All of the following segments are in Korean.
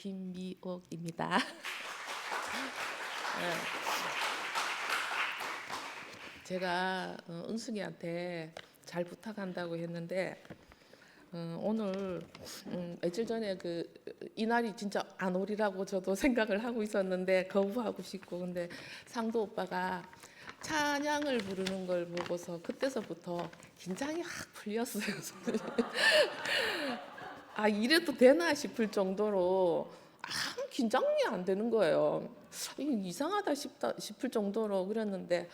김미옥입니다. 네, 제가 은숙이한테 잘 부탁한다고 했는데 오늘 며칠 전에 이날이 진짜 안 오리라고 저도 생각을 하고 있었는데 거부하고 싶고, 근데 상도 오빠가 찬양을 부르는 걸 보고서 그때서부터 긴장이 확 풀렸어요. 아, 이래도 되나 싶을 정도로 아무 긴장이 안 되는 거예요. 이게 이상하다 싶을 정도로 그랬는데,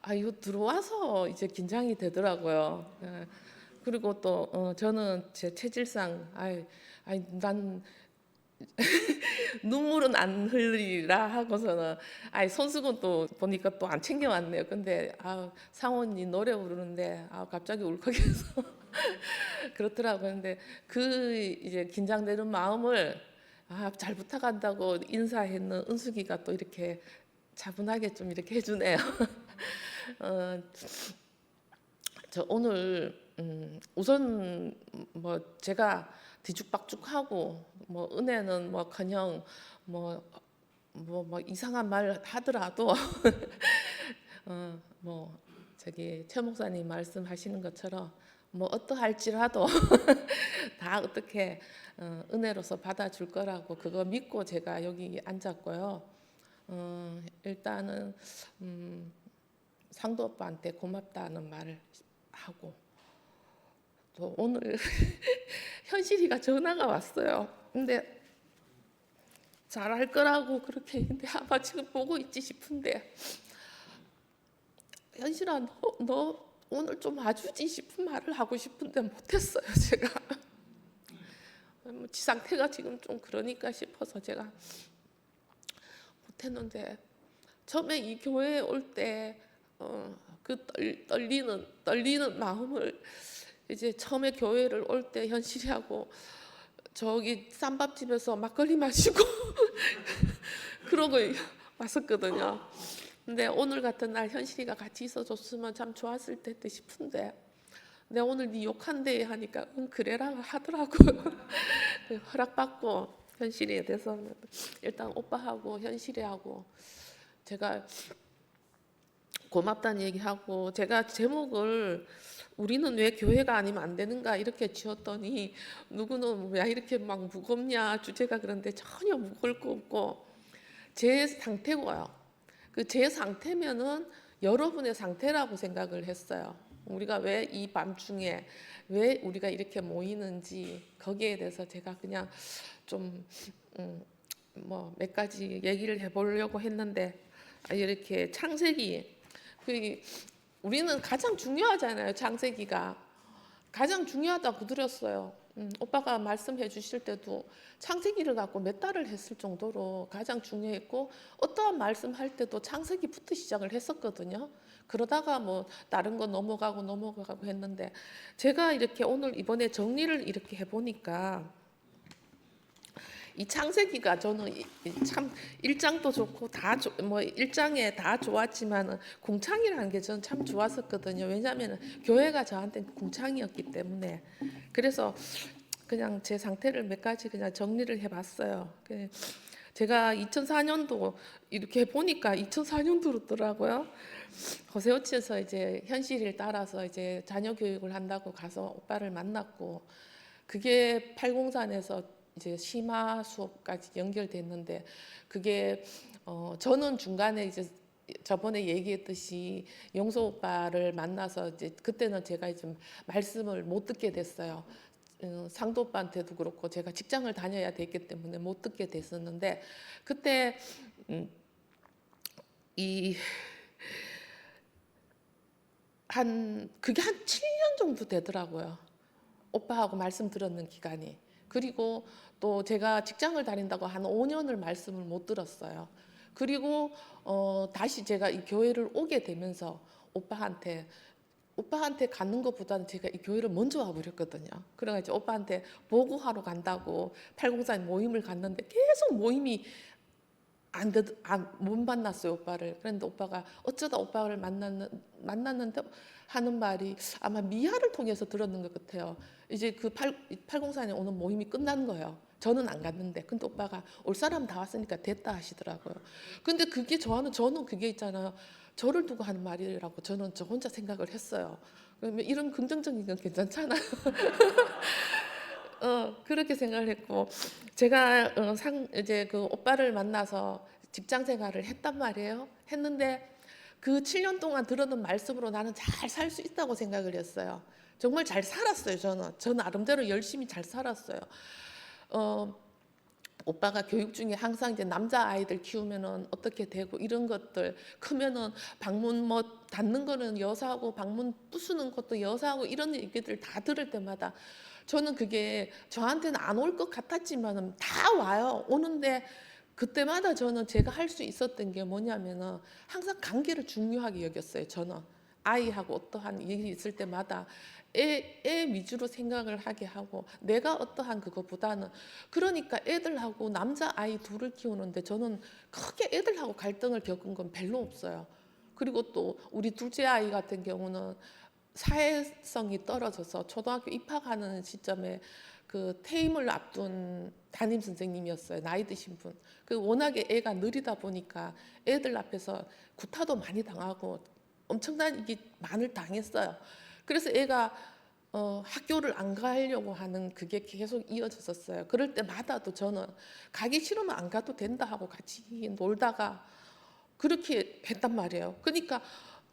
아, 이거 들어와서 이제 긴장이 되더라고요. 예. 그리고 또 저는 제 체질상 난 눈물은 안 흘리라 하고서는 손수건 또 보니까 또 안 챙겨왔네요. 근데 상원이 노래 부르는데 갑자기 울컥해서 그렇더라고요. 근데 이제 긴장되는 마음을 잘 부탁한다고 인사했는 은숙이가 또 이렇게 차분하게 좀 이렇게 해주네요. 어, 저 오늘 우선 뭐 제가 뒤죽박죽하고 뭐 은혜는 뭐커녕 뭐 이상한 말 하더라도 뭐 저기 최 목사님 말씀하시는 것처럼 뭐 어떠할지라도 다 어떻게 은혜로서 받아줄 거라고 그거 믿고 제가 여기 앉았고요. 일단은 상도 오빠한테 고맙다는 말을 하고, 또 오늘 현실이가 전화가 왔어요. 근데 잘할 거라고 그렇게 했는데 아마 지금 보고 있지 싶은데, 현실아 너 오늘 좀 와주지 싶은 말을 하고 싶은데 못했어요. 제가 지 상태가 지금 좀 그러니까 싶어서 제가 못했는데, 처음에 이 교회에 올 때 그 떨리는 마음을 이제 처음에 교회를 올 때 현실이하고 저기 쌈밥집에서 막걸리 마시고 그러고 왔었거든요. 근데 오늘 같은 날 현실이가 같이 있어줬으면 참 좋았을 텐데 싶은데, 내가 오늘 네 욕한대 하니까 그래라 하더라고요. 허락받고 현실이에 대해서 일단 오빠하고 현실이하고 제가 고맙다는 얘기하고, 제가 제목을 우리는 왜 교회가 아니면 안 되는가 이렇게 지었더니 누구는 왜 이렇게 막 무겁냐 주제가, 그런데 전혀 무거울 거 없고 제 상태고요. 제 상태면은 여러분의 상태라고 생각을 했어요. 우리가 왜 이 밤중에 왜 우리가 이렇게 모이는지 거기에 대해서 제가 그냥 좀 뭐 몇 가지 얘기를 해보려고 했는데, 이렇게 창세기 우리는 가장 중요하잖아요. 창세기가 가장 중요하다고 드렸어요. 오빠가 말씀해 주실 때도 창세기를 갖고 몇 달을 했을 정도로 가장 중요했고, 어떠한 말씀할 때도 창세기부터 시작을 했었거든요. 그러다가 뭐 다른 거 넘어가고 했는데, 제가 이렇게 오늘 이번에 정리를 이렇게 해보니까 이 창세기가 저는 참 1장도 좋고 뭐 1장에 다 좋았지만 궁창이라는 게 저는 참 좋았었거든요. 왜냐하면 교회가 저한테 궁창이었기 때문에. 그래서 그냥 제 상태를 몇 가지 그냥 정리를 해봤어요. 제가 2004년도 이렇게 보니까 2004년도더라고요. 호세오치에서 이제 현실을 따라서 이제 자녀 교육을 한다고 가서 오빠를 만났고, 그게 팔공산에서 이제 심화 수업까지 연결됐는데, 그게 저는 중간에 이제 저번에 얘기했듯이 용서 오빠를 만나서 이제 그때는 제가 좀 말씀을 못 듣게 됐어요. 상도 오빠한테도 그렇고 제가 직장을 다녀야 됐기 때문에 못 듣게 됐었는데, 그때 그게 한 7년 정도 되더라고요. 오빠하고 말씀 들었는 기간이. 그리고 또 제가 직장을 다닌다고 한 5년을 말씀을 못 들었어요. 그리고 다시 제가 이 교회를 오게 되면서 오빠한테 가는 것보다는 제가 이 교회를 먼저 와버렸거든요. 그래가지고 오빠한테 보고하러 간다고 804 모임을 갔는데 계속 모임이 못 만났어요, 오빠를. 그런데 오빠가 어쩌다 오빠를 만났는데 하는 말이 아마 미아를 통해서 들었는 것 같아요. 이제 804에 오는 모임이 끝난 거예요. 저는 안 갔는데 근데 오빠가 올 사람 다 왔으니까 됐다 하시더라고요. 근데 그게 저는 그게 있잖아요. 저를 두고 하는 말이라고 저는 저 혼자 생각을 했어요. 그러면 이런 긍정적인 건 괜찮잖아요. 그렇게 생각을 했고 제가 이제 그 오빠를 만나서 직장 생활을 했단 말이에요. 했는데 그 7년 동안 들었던 말씀으로 나는 잘 살 수 있다고 생각을 했어요. 정말 잘 살았어요. 저는 나름대로 열심히 잘 살았어요. 어, 오빠가 교육 중에 항상 이제 남자 아이들 키우면은 어떻게 되고 이런 것들 크면은 방문 뭐 닫는 거는 여사하고 방문 부수는 것도 여사하고 이런 얘기들 다 들을 때마다 저는 그게 저한테는 안 올 것 같았지만은 다 와요. 오는데 그때마다 저는 제가 할 수 있었던 게 뭐냐면은 항상 관계를 중요하게 여겼어요. 저는 아이하고 어떠한 일이 있을 때마다 애 위주로 생각을 하게 하고 내가 어떠한 그것보다는 그러니까 애들하고 남자 아이 둘을 키우는데 저는 크게 애들하고 갈등을 겪은 건 별로 없어요. 그리고 또 우리 둘째 아이 같은 경우는 사회성이 떨어져서 초등학교 입학하는 시점에 그 퇴임을 앞둔 담임 선생님이었어요. 나이 드신 분. 그 워낙에 애가 느리다 보니까 애들 앞에서 구타도 많이 당하고 엄청난 이게 많이 당했어요. 그래서 애가 학교를 안 가려고 하는 그게 계속 이어졌었어요. 그럴 때마다도 저는 가기 싫으면 안 가도 된다 하고 같이 놀다가 그렇게 했단 말이에요. 그러니까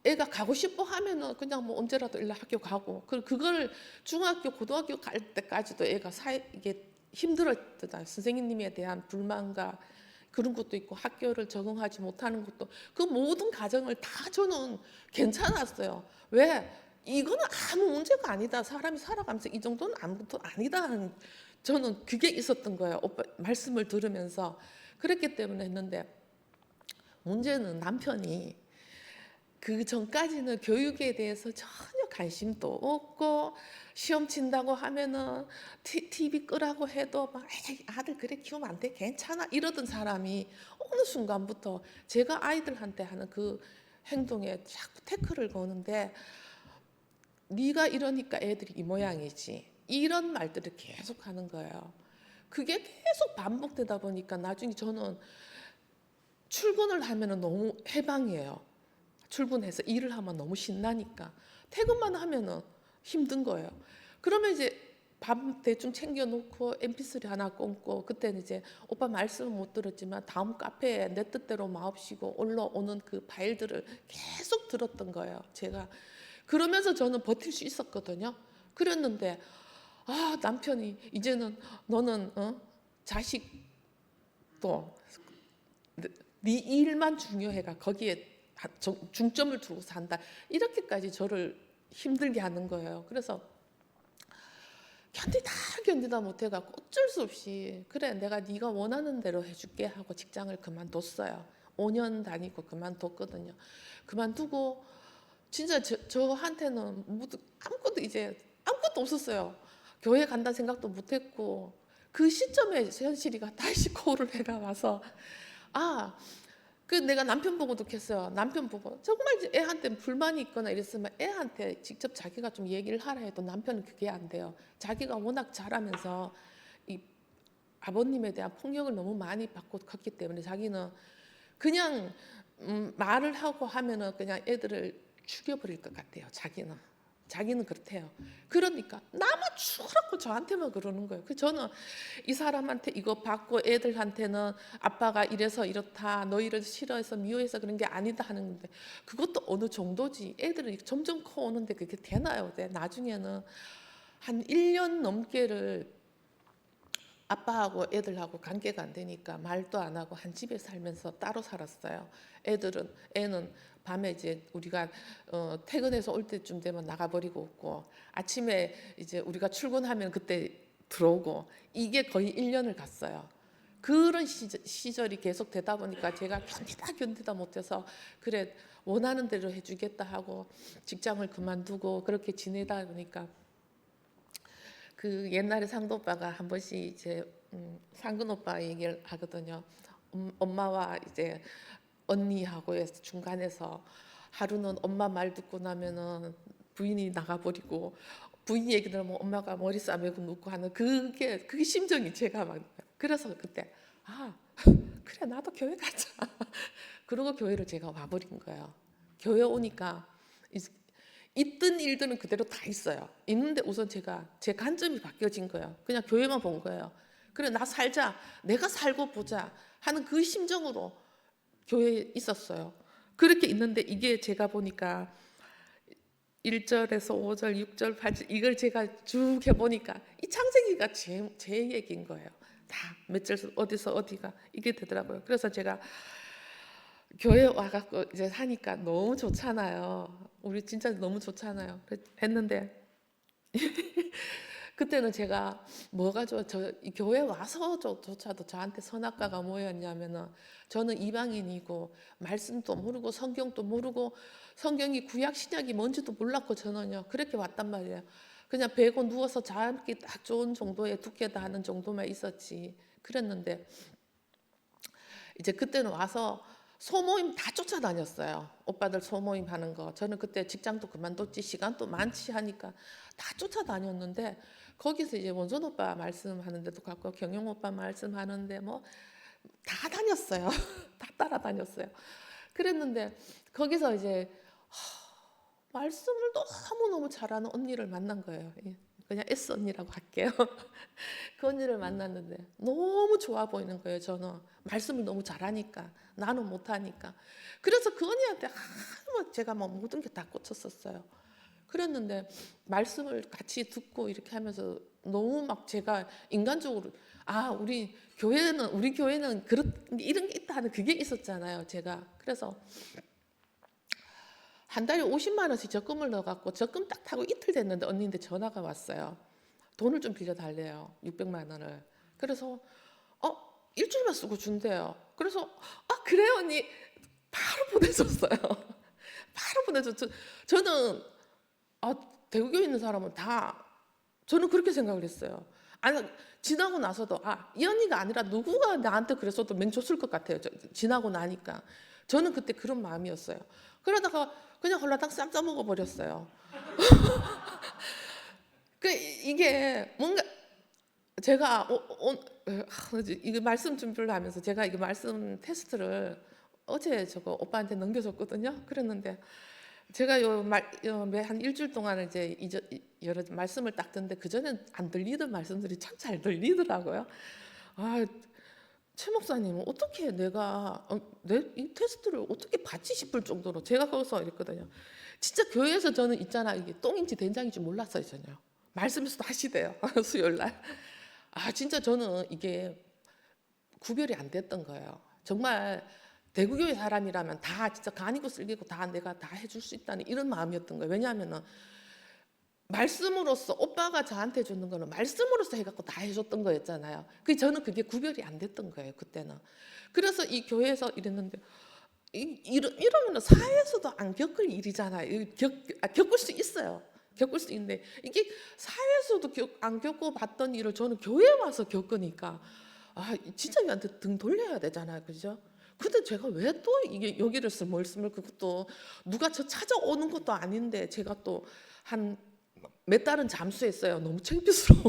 애가 가고 싶어 하면은 그냥 뭐 언제라도 일날 학교 가고 그걸 중학교 고등학교 갈 때까지도 애가 이게 힘들었잖아요. 선생님에 대한 불만과 그런 것도 있고 학교를 적응하지 못하는 것도 그 모든 과정을 다 저는 괜찮았어요. 왜? 이거는 아무 문제가 아니다. 사람이 살아가면서 이 정도는 아무것도 아니다 하는 저는 그게 있었던 거예요. 오빠 말씀을 들으면서 그랬기 때문에 했는데 문제는 남편이 그 전까지는 교육에 대해서 전혀 관심도 없고 시험 친다고 하면은 TV 끄라고 해도 막 에이, 아들 그래 키우면 안 돼 괜찮아 이러던 사람이 어느 순간부터 제가 아이들한테 하는 그 행동에 자꾸 태클을 거는데 네가 이러니까 애들이 이 모양이지 이런 말들을 계속 하는 거예요. 그게 계속 반복되다 보니까 나중에 저는 출근을 하면은 너무 해방이에요. 출근해서 일을 하면 너무 신나니까 퇴근만 하면은 힘든 거예요. 그러면 이제 밥 대충 챙겨놓고 MP3 하나 꽂고 그때는 이제 오빠 말씀은 못 들었지만 다음 카페에 내 뜻대로 마옵시고 올라오는 그 파일들을 계속 들었던 거예요. 제가 그러면서 저는 버틸 수 있었거든요. 그랬는데 남편이 이제는 너는 자식도 네 일만 중요해가 거기에 중점을 두고 산다. 이렇게까지 저를 힘들게 하는 거예요. 그래서 견디다 못해갖고 어쩔 수 없이 그래 내가 네가 원하는 대로 해줄게 하고 직장을 그만뒀어요. 5년 다니고 그만뒀거든요. 그만두고 진짜 저한테는 아무것도 없었어요. 교회 간다는 생각도 못했고 그 시점에 현실이가 다시 코를 해가 와서 그 내가 남편 보고도 했어요. 남편 보고 정말 애한테 불만이 있거나 이랬으면 애한테 직접 자기가 좀 얘기를 하라 해도 남편은 그게 안 돼요. 자기가 워낙 잘하면서 이 아버님에 대한 폭력을 너무 많이 받고 컸기 때문에 자기는 그냥 말을 하고 하면은 그냥 애들을 죽여버릴 것 같아요. 자기는 그렇대요. 그러니까 나만 죽으라고 저한테만 그러는 거예요. 그 저는 이 사람한테 이거 받고 애들한테는 아빠가 이래서 이렇다 너희를 싫어해서 미워해서 그런 게 아니다 하는 건데 그것도 어느 정도지. 애들은 점점 커오는데 그게 되나요? 나중에는 한 1년 넘게를 아빠하고 애들하고 관계가 안 되니까 말도 안 하고 한 집에 살면서 따로 살았어요. 애는 밤에 이제 우리가 퇴근해서 올 때쯤 되면 나가버리고 없고 아침에 이제 우리가 출근하면 그때 들어오고 이게 거의 1년을 갔어요. 그런 시절이 계속 되다 보니까 제가 견디다 못해서 그래 원하는 대로 해주겠다 하고 직장을 그만두고 그렇게 지내다 보니까 그 옛날에 상도 오빠가 한 번씩 이제 상근 오빠 얘기를 하거든요. 엄마와 이제 언니하고 해서 중간에서 하루는 엄마 말 듣고 나면은 부인이 나가버리고 부인 얘기 들으면 엄마가 머리 싸매고 눕고 하는 그게 심정이 제가 막 그래서 그때 아 그래 나도 교회 가자. 그러고 교회를 제가 와버린 거예요. 교회 오니까 있던 일들은 그대로 다 있어요. 있는데 우선 제 관점이 바뀌어진 거예요. 그냥 교회만 본 거예요. 그래 나 살자, 내가 살고 보자 하는 그 심정으로 교회에 있었어요. 그렇게 있는데 이게 제가 보니까 1절에서 5절, 6절, 8절 이걸 제가 쭉 해보니까 이 창세기가 제 얘기인 거예요. 다 몇 절 어디서 어디가 이게 되더라고요. 그래서 제가 교회 와갖고 이제 사니까 너무 좋잖아요. 우리 진짜 너무 좋잖아요. 했는데 그때는 제가 뭐가 이 교회 와서조차도 저한테 선악과가 뭐였냐면은 저는 이방인이고 말씀도 모르고 성경도 모르고 성경이 구약 신약이 뭔지도 몰랐고 저는요 그렇게 왔단 말이에요. 그냥 베고 누워서 잠기 딱 좋은 정도의 두께다 하는 정도만 있었지. 그랬는데 이제 그때는 와서 소모임 다 쫓아다녔어요. 오빠들 소모임 하는 거. 저는 그때 직장도 그만뒀지 시간도 많지 하니까 다 쫓아다녔는데 거기서 이제 원선 오빠 말씀하는 데도 갔고 경영 오빠 말씀하는데 뭐 다 다녔어요. 다 따라다녔어요. 그랬는데 거기서 이제 말씀을 너무너무 잘하는 언니를 만난 거예요. 그냥 S 언니라고 할게요. 그 언니를 만났는데 너무 좋아 보이는 거예요. 저는 말씀을 너무 잘하니까 나는 못하니까. 그래서 그 언니한테 제가 뭐 모든 게 다 꽂혔었어요. 그랬는데 말씀을 같이 듣고 이렇게 하면서 너무 막 제가 인간적으로 우리 교회는 이런 게 있다 하는 그게 있었잖아요. 제가 그래서 한 달에 50만 원씩 적금을 넣어갖고 적금 딱 타고 이틀 됐는데 언니한테 전화가 왔어요. 돈을 좀 빌려달래요. 600만 원을. 그래서 일주일만 쓰고 준대요. 그래서 그래요 언니. 바로 보내줬어요. 바로 보내줬죠. 저는 대구교에 있는 사람은 다 저는 그렇게 생각을 했어요. 아니 지나고 나서도 이 언니가 아니라 누구가 나한테 그랬어도 맹줬을 것 같아요. 지나고 나니까 저는 그때 그런 마음이었어요. 그러다가 그냥 홀라당 쌈 싸먹어 버렸어요. 이게 뭔가 제가 이거 말씀 준비를 하면서 제가 이거 말씀 테스트를 어제 저거 오빠한테 넘겨줬거든요. 그랬는데 제가 한 일주일 동안 이제 여러 말씀을 딱 듣는데 그 전엔 안 들리던 말씀들이 참 잘 들리더라고요. 최 목사님은 어떻게 내가 이 테스트를 어떻게 받지 싶을 정도로 제가 거기서 이랬거든요. 진짜 교회에서 저는 있잖아 이게 똥인지 된장인지 몰랐어요 전혀. 말씀에서도 하시대요 수요일 날. 진짜 저는 이게 구별이 안 됐던 거예요. 정말 대구교회 사람이라면 다 진짜 간이고 쓸기고 다 내가 다 해줄 수 있다는 이런 마음이었던 거예요. 왜냐하면은 말씀으로써 오빠가 저한테 주는 거는 말씀으로써 해갖고 다 해줬던 거였잖아요. 저는 그게 구별이 안 됐던 거예요 그때는. 그래서 이 교회에서 이랬는데 이러면 사회에서도 안 겪을 일이잖아요. 겪을 수 있어요. 겪을 수 있는데 이게 사회에서도 안 겪어봤던 일을 저는 교회에 와서 겪으니까 진짜 얘한테 등 돌려야 되잖아요. 그죠? 근데 제가 왜 또 이게 여기를 스멀스멀 그것도 누가 저 찾아오는 것도 아닌데 제가 또 한 몇 달은 잠수했어요. 너무 창피스러워.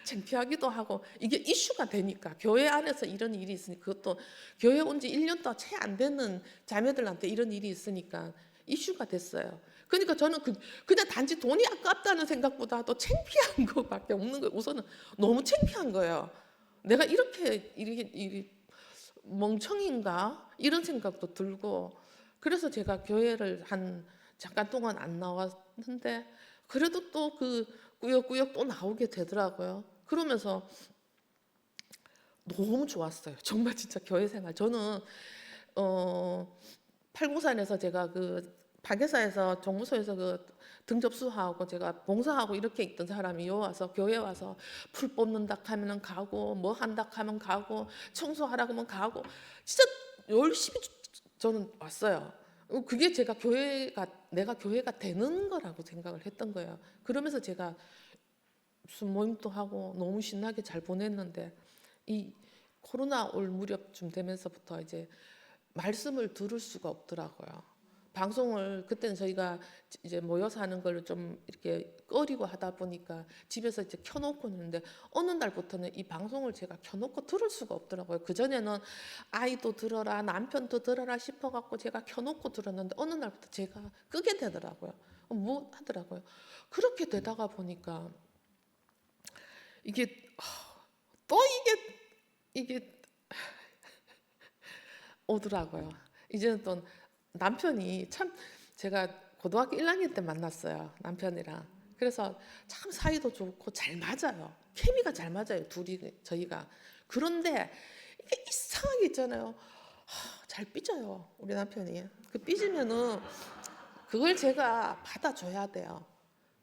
창피하기도 하고 이게 이슈가 되니까 교회 안에서 이런 일이 있으니까 그것도 교회 온 지 1년도 채 안 되는 자매들한테 이런 일이 있으니까 이슈가 됐어요. 그러니까 저는 그냥 단지 돈이 아깝다는 생각보다도 창피한 것밖에 없는 거예요. 우선은 너무 창피한 거예요. 내가 이렇게 멍청인가 이런 생각도 들고 그래서 제가 교회를 한 잠깐 동안 안 나왔는데 그래도 또 꾸역꾸역 또 나오게 되더라고요. 그러면서 너무 좋았어요. 정말 진짜 교회 생활. 저는 팔공산에서 제가 박예사에서 종무소에서 등 접수하고 제가 봉사하고 이렇게 있던 사람이 와서 교회 와서 풀 뽑는다 하면 가고 뭐 한다 하면 가고 청소하라 하면 가고 진짜 열심히 저는 왔어요. 그게 내가 교회가 되는 거라고 생각을 했던 거예요. 그러면서 제가 무슨 모임도 하고 너무 신나게 잘 보냈는데 이 코로나 올 무렵쯤 되면서부터 이제 말씀을 들을 수가 없더라고요. 방송을 그때는 저희가 이제 모여서 하는 걸 좀 이렇게 꺼리고 하다 보니까 집에서 이제 켜놓고 있는데 어느 날부터는 이 방송을 제가 켜놓고 들을 수가 없더라고요. 그전에는 아이도 들어라 남편도 들어라 싶어갖고 제가 켜놓고 들었는데 어느 날부터 제가 끄게 되더라고요. 뭐 하더라고요. 그렇게 되다가 보니까 이게 또 이게 오더라고요. 이제는 또 남편이 참 제가 고등학교 1학년 때 만났어요. 남편이랑. 그래서 참 사이도 좋고 잘 맞아요. 케미가 잘 맞아요. 둘이 저희가. 그런데 이게 이상하게 있잖아요. 잘 삐져요. 우리 남편이. 그 삐지면은 그걸 제가 받아줘야 돼요.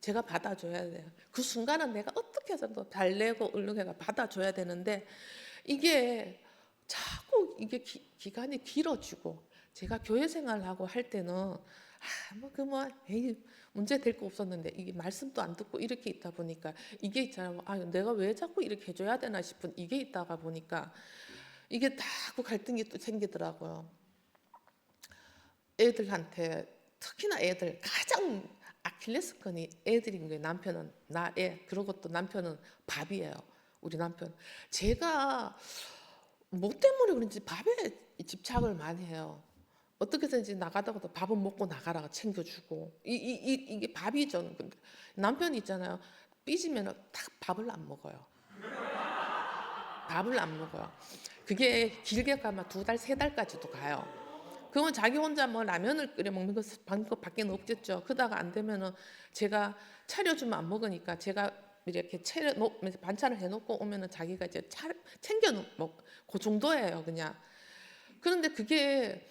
제가 받아줘야 돼요. 그 순간은 내가 어떻게 해서도 달래고 얼른 받아줘야 되는데 이게 자꾸 이게 기간이 길어지고 제가 교회 생활하고 할 때는 에이 문제 될 거 없었는데 이게 말씀도 안 듣고 이렇게 있다 보니까 이게 있잖아요. 내가 왜 자꾸 이렇게 해줘야 되나 싶은 이게 있다가 보니까 이게 자꾸 갈등이 또 생기더라고요. 애들한테 특히나 애들 가장 아킬레스건이 애들인 거예요. 남편은 나 애, 그리고 또 남편은 밥이에요. 우리 남편. 제가 뭐 때문에 그런지 밥에 집착을 많이 해요. 어떻게든지 나가다가도 밥은 먹고 나가라 챙겨주고 이게 밥이죠. 근데 남편이 있잖아요. 삐지면 딱 밥을 안 먹어요. 밥을 안 먹어요. 그게 길게 가면 2달, 3달까지도 가요. 그러면 자기 혼자 뭐 라면을 끓여 먹는 방법밖에 없겠죠. 그러다가 안 되면은 제가 차려주면 안 먹으니까 제가 이렇게 반찬을 해놓고 오면은 자기가 이제 챙겨 그 정도예요, 그냥. 그런데 그게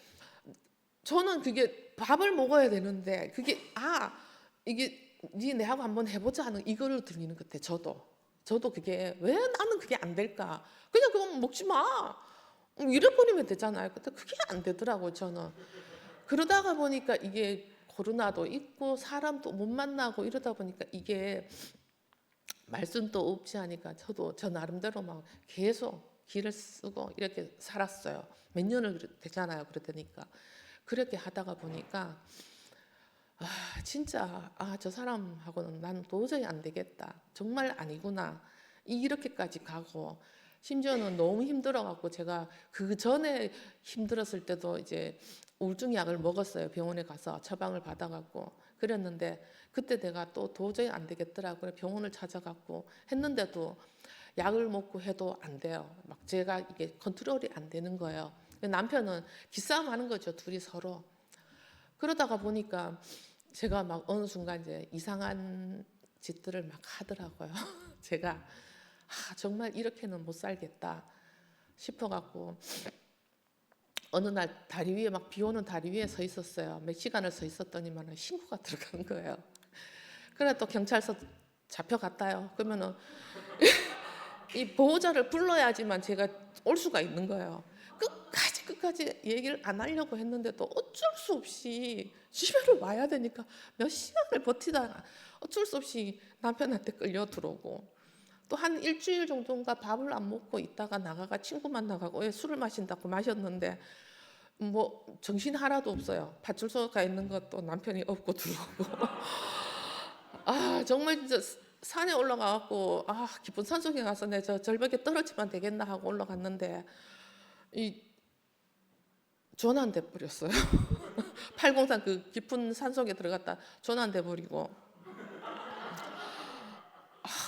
저는 그게 밥을 먹어야 되는데 그게 이게 네 내하고 한번 해보자 하는 이거를 들리는 것 같아. 저도 그게 왜 나는 그게 안 될까? 그냥 그거 먹지 마. 잃어버리면 되잖아요. 근데 그게 안 되더라고요, 저는. 그러다가 보니까 이게 코로나도 있고 사람도 못 만나고 이러다 보니까 이게 말씀도 없이 하니까 저도 저 나름대로 막 계속 기를 쓰고 이렇게 살았어요. 몇 년을 되잖아요. 그러다니까. 그렇게 하다가 보니까 진짜 저 사람하고는 나는 도저히 안 되겠다. 정말 아니구나. 이렇게까지 가고 심지어는 너무 힘들어갖고 제가 그 전에 힘들었을 때도 이제 우울증 약을 먹었어요. 병원에 가서 처방을 받아갖고 그랬는데 그때 내가 또 도저히 안 되겠더라고요. 병원을 찾아갖고 했는데도 약을 먹고 해도 안 돼요. 막 제가 이게 컨트롤이 안 되는 거예요. 남편은 기싸움 하는 거죠. 둘이 서로. 그러다가 보니까 제가 막 어느 순간 이제 이상한 짓들을 막 하더라고요. 제가 정말 이렇게는 못 살겠다 싶어갖고 어느 날 다리 위에 막 비 오는 다리 위에 서 있었어요. 몇 시간을 서 있었더니만 신고가 들어간 거예요. 그래 또 경찰서 잡혀갔다요. 그러면은 이 보호자를 불러야지만 제가 올 수가 있는 거예요. 끝까지 얘기를 안 하려고 했는데도 어쩔 수 없이 집에를 와야 되니까 몇 시간을 버티다가 어쩔 수 없이 남편한테 끌려 들어오고 또 한 일주일 정도인가 밥을 안 먹고 있다가 나가가 친구 만나가고 술을 마신다고 마셨는데 뭐 정신 하나도 없어요. 파출소 가 있는 것도 남편이 업고 들어오고 정말 진짜 산에 올라가갖고 깊은 산속에 가서 내 저 절벽에 떨어지면 되겠나 하고 올라갔는데 이 전환돼 버렸어요. 803 그 깊은 산속에 들어갔다 전환돼 버리고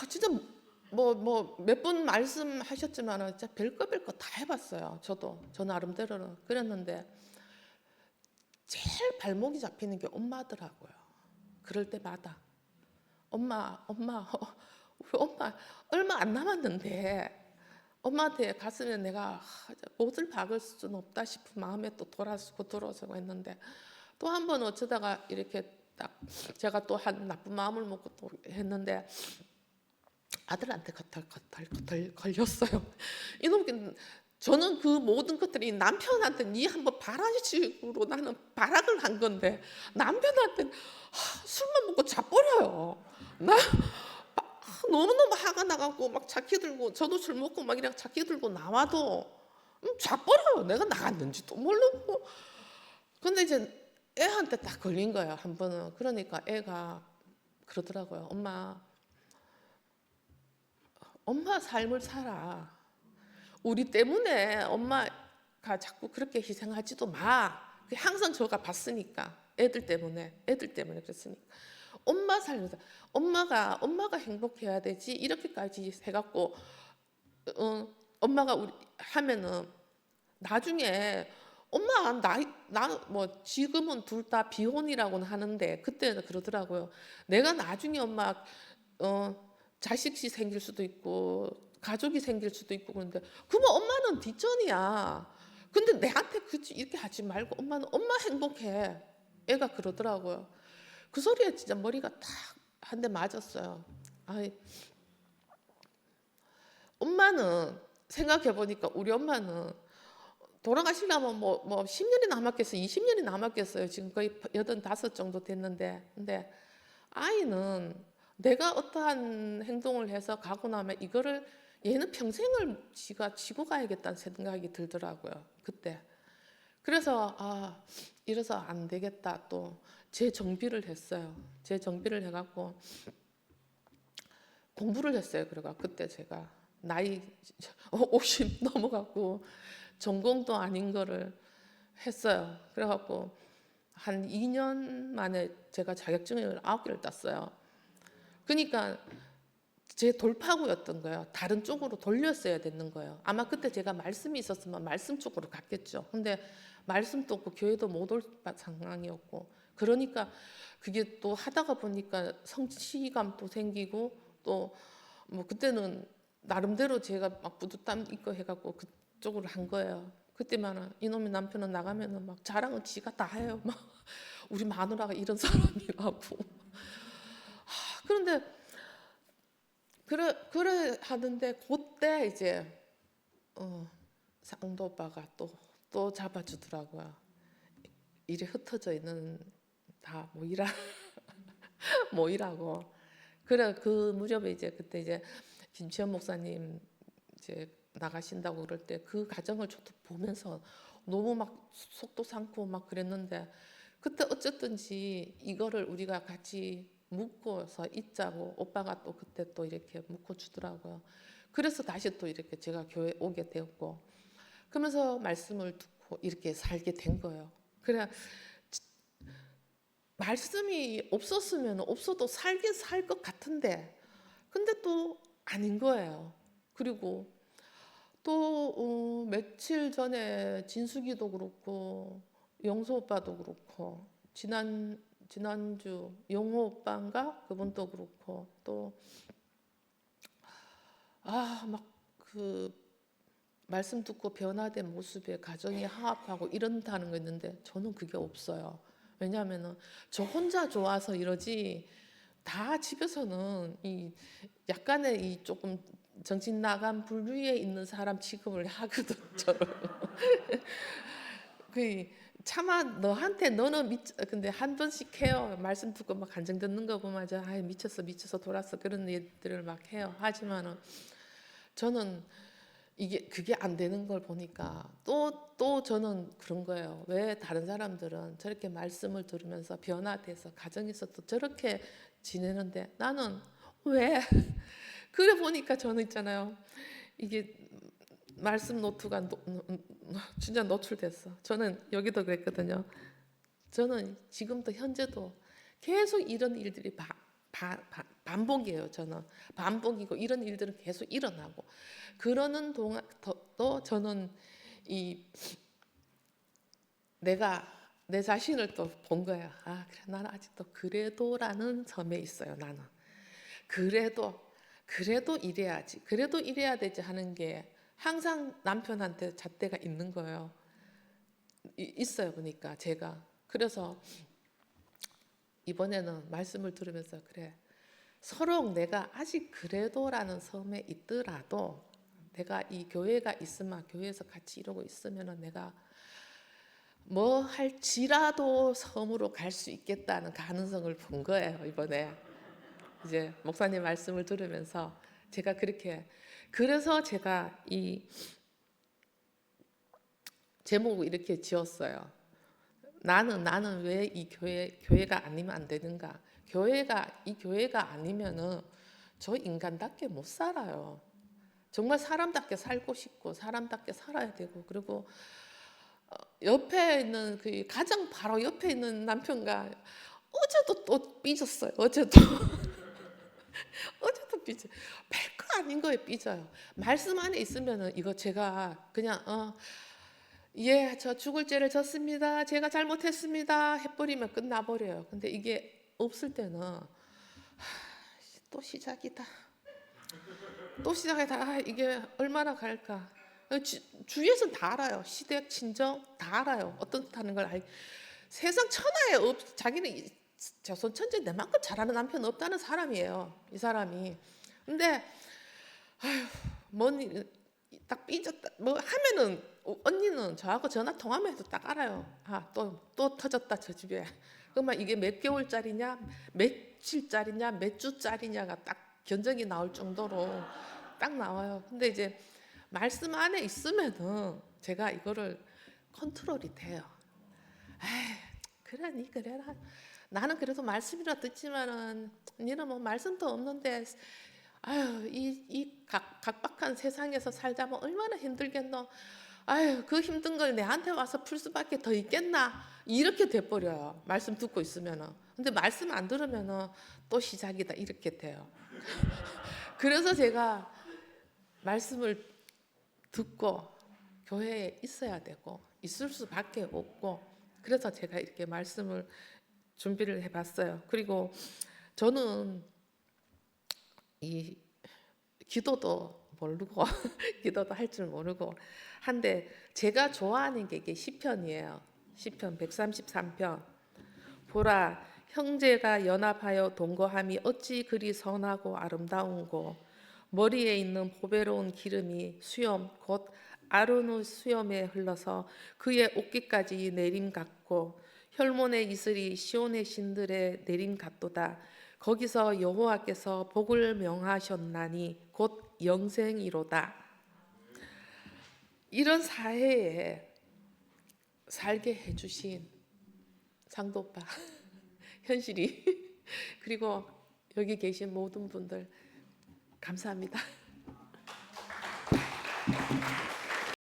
진짜 뭐 몇 번 말씀하셨지만 진짜 별거 다 해봤어요. 저 나름대로는 그랬는데 제일 발목이 잡히는 게 엄마더라고요. 그럴 때마다 엄마 우리 엄마 얼마 안 남았는데 엄마한테 갔으면 내가 못을 박을 수는 없다 싶은 마음에 또 돌아서고 했는데 또 한 번 어쩌다가 이렇게 딱 제가 또 한 나쁜 마음을 먹고 또 했는데 아들한테 걸렸어요. 이놈 저는 그 모든 것들이 남편한테 니 한번 바라는 식으로 나는 발악을 한 건데 남편한테 술만 먹고 자버려요. 나 너무너무 화가 나갖고 막 차키 들고 저도 술 먹고 막 이렇게 차키 들고 나와도 자버려요. 내가 나갔는지도 모르고. 근데 이제 애한테 딱 걸린 거예요, 한 번은. 그러니까 애가 그러더라고요. 엄마 삶을 살아. 우리 때문에 엄마가 자꾸 그렇게 희생하지도 마. 항상 저가 봤으니까. 애들 때문에 그랬으니까. 엄마 살면서 엄마가 행복해야 되지. 이렇게까지 해갖고 엄마가 우리 하면은 나중에 엄마 나 뭐 지금은 둘 다 비혼이라고는 하는데 그때는 그러더라고요. 내가 나중에 엄마 자식이 생길 수도 있고 가족이 생길 수도 있고 그런데 그러면 엄마는 뒷전이야. 근데 내한테 그치 이렇게 하지 말고 엄마 행복해. 애가 그러더라고요. 그 소리에 진짜 머리가 탁 한 대 맞았어요. 아이, 엄마는 생각해 보니까 우리 엄마는 돌아가시려면 뭐 10년이 남았겠어요. 20년이 남았겠어요. 지금 거의 85 정도 됐는데. 근데 아이는 내가 어떠한 행동을 해서 가고 나면 이거를 얘는 평생을 지가 지고 가야겠다는 생각이 들더라고요. 그때. 그래서 이래서 안 되겠다. 또 재정비를 했어요. 재정비를 해갖고 공부를 했어요. 그래가 그때 제가 나이 50 넘어갖고 전공도 아닌 거를 했어요. 그래갖고 한 2년 만에 제가 자격증을 9개를 땄어요. 그러니까 제 돌파구였던 거예요. 다른 쪽으로 돌렸어야 되는 거예요. 아마 그때 제가 말씀이 있었으면 말씀 쪽으로 갔겠죠. 근데 말씀도 없고 교회도 못 올 상황이었고 그러니까 그게 또 하다가 보니까 성취감도 생기고 또 뭐 그때는 나름대로 제가 막 뿌듯함 있고 해갖고 그쪽으로 한 거예요. 그때만 이놈의 남편은 나가면은 막 자랑은 지가 다 해요. 막 우리 마누라가 이런 사람이라고. 그런데 그래 하는데 그때 이제 상도 오빠가 또 잡아주더라고요. 일이 흩어져 있는 다 모이라고. 그래 그 무렵에 이제 그때 이제 김치현 목사님 이제 나가신다고 그럴 때 그 과정을 저도 보면서 너무 막 속도 상고 막 그랬는데 그때 어쨌든지 이거를 우리가 같이 묶어서 있자고 오빠가 또 그때 또 이렇게 묶어주더라고요. 그래서 다시 또 이렇게 제가 교회 오게 되었고 그러면서 말씀을 듣고 이렇게 살게 된 거예요. 그래 말씀이 없었으면 없어도 살긴 살 것 같은데 근데 또 아닌 거예요. 그리고 또 며칠 전에 진숙이도 그렇고 영수 오빠도 그렇고 지난주 영호 오빠인가 그분도 그렇고 또 막 그 말씀 듣고 변화된 모습에 가정이 화합하고 이런다는 거 있는데 저는 그게 없어요. 왜냐하면은 저 혼자 좋아서 이러지 다 집에서는 이 약간의 이 조금 정신 나간 불위에 있는 사람 취급을 하거든 저를. 그 차마 너한테 너는 근데 한 번씩 해요. 말씀 듣고 막 간증 듣는 거 보면 미쳤어 돌았어 그런 일들을 막 해요. 하지만은 저는 그게 안 되는 걸 보니까 또 저는 그런 거예요. 왜 다른 사람들은 저렇게 말씀을 들으면서 변화돼서 가정에서 또 저렇게 지내는데 나는 왜? 그래 보니까 저는 있잖아요. 이게 말씀 노트가 진짜 노출됐어. 저는 여기도 그랬거든요. 저는 지금도 현재도 계속 이런 일들이 반복이에요. 저는 반복이고 이런 일들은 계속 일어나고 그러는 동안 또 저는 이 내가 내 자신을 또 본 거야. 그래 나는 아직도 그래도라는 점에 있어요. 나는 그래도 이래야지. 그래도 이래야 되지 하는 게 항상 남편한테 잣대가 있는 거예요. 있어요. 보니까 제가 그래서 이번에는 말씀을 들으면서 그래 서로 내가 아직 그래도라는 섬에 있더라도 내가 이 교회가 있으면 교회에서 같이 이러고 있으면 내가 뭐 할지라도 섬으로 갈 수 있겠다는 가능성을 본 거예요. 이번에 이제 목사님 말씀을 들으면서 제가 그래서 제가 이 제목을 이렇게 지었어요. 나는 왜 이 교회가 아니면 안 되는가? 이 교회가 아니면은 저 인간답게 못 살아요. 정말 사람답게 살고 싶고 사람답게 살아야 되고, 그리고 옆에 있는 그 가장 바로 옆에 있는 남편과 어제도 또 삐졌어요. 어제도 삐져. 별거 아닌 거에 삐져요. 말씀 안에 있으면은 이거 제가 그냥 예, 저 죽을 죄를 졌습니다. 제가 잘못했습니다. 해버리면 끝나버려요. 근데 이게 없을 때는 또 시작이다. 또 시작이다. 이게 얼마나 갈까? 주위에서는 다 알아요. 시댁, 친정 다 알아요. 어떻다는 걸 세상 천하에 자기는 조선 천재 내만큼 잘하는 남편 없다는 사람이에요. 이 사람이. 근데 딱 삐졌다 뭐 하면은 언니는 저하고 전화 통화만 해도 딱 알아요. 또 터졌다 저 집에. 그러면 이게 몇 개월짜리냐, 며칠짜리냐, 몇 주짜리냐가 딱 견적이 나올 정도로 딱 나와요. 근데 이제 말씀 안에 있으면은 제가 이거를 컨트롤이 돼요. 그래, 니 그래라. 나는 그래도 말씀이라 듣지만은 니는 뭐 말씀도 없는데 아유, 이 각박한 세상에서 살자면 얼마나 힘들겠노. 아유, 그 힘든 걸 내한테 와서 풀 수밖에 더 있겠나. 이렇게 돼버려요. 말씀 듣고 있으면은. 근데 말씀 안 들으면은 또 시작이다. 이렇게 돼요. 그래서 제가 말씀을 듣고 교회에 있어야 되고 있을 수밖에 없고, 그래서 제가 이렇게 말씀을 준비를 해봤어요. 그리고 저는 이 기도도 모르고 기도도 할 줄 모르고 한데 제가 좋아하는 게 이게 시편이에요. 시편 133편. 보라, 형제가 연합하여 동거함이 어찌 그리 선하고 아름다운고, 머리에 있는 보배로운 기름이 수염 곧 아르노 수염에 흘러서 그의 옷깃까지 내림 같고, 혈몬의 이슬이 시온의 신들의 내림 같도다. 거기서 여호와께서 복을 명하셨나니 곧 영생이로다. 이런 사회에 살게 해주신 상도 오빠, 현실이 그리고 여기 계신 모든 분들 감사합니다.